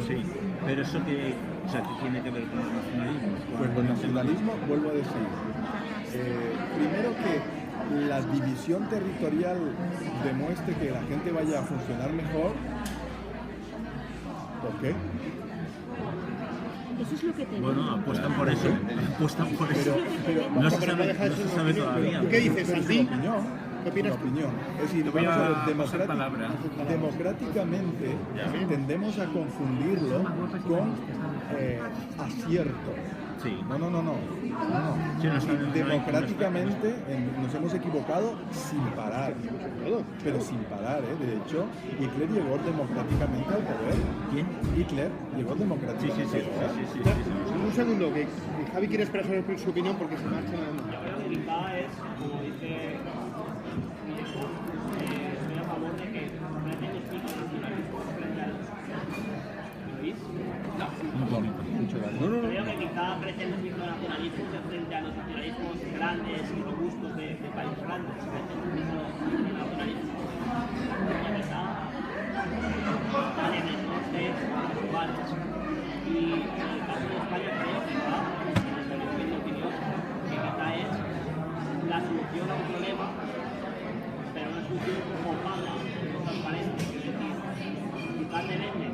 Sí, pero eso que, o sea, ¿qué tiene que ver con el nacionalismo? Pues con el nacionalismo, vuelvo a decir, primero que la división territorial demuestre que la gente vaya a funcionar mejor. ¿Por qué? Eso es lo que tenemos. Bueno, apuestan por eso. Pero No se sabe todavía. ¿Qué dices, Santi? ¿Qué opinas? Opinión. Es decir, vamos a ver, democráticamente tendemos a confundirlo con acierto. Sí. No. Sí, Democráticamente nos hemos equivocado sin parar. Pero sin parar, ¿eh? De hecho, Hitler llegó democráticamente al poder. ¿Quién? Hitler llegó democráticamente al poder. Sí. Un segundo, que Javi quiere expresar su opinión porque se marcha la onda. Yo creo que quizá es, como dice, estoy a favor de que pretende explicar el nacionalismo frente al... ¿Lo oís? Creo que quizá pretende explicar el nacionalismo frente a los nacionalismos grandes y robustos de países grandes. Pretende explicar el nacionalismo. Y quizá están en estos test globales. Y en el caso de España creo que quizá, en mi opinión, que quizá es la solución a un problema, pero una solución opaca, no transparente. Es decir, quizá te vende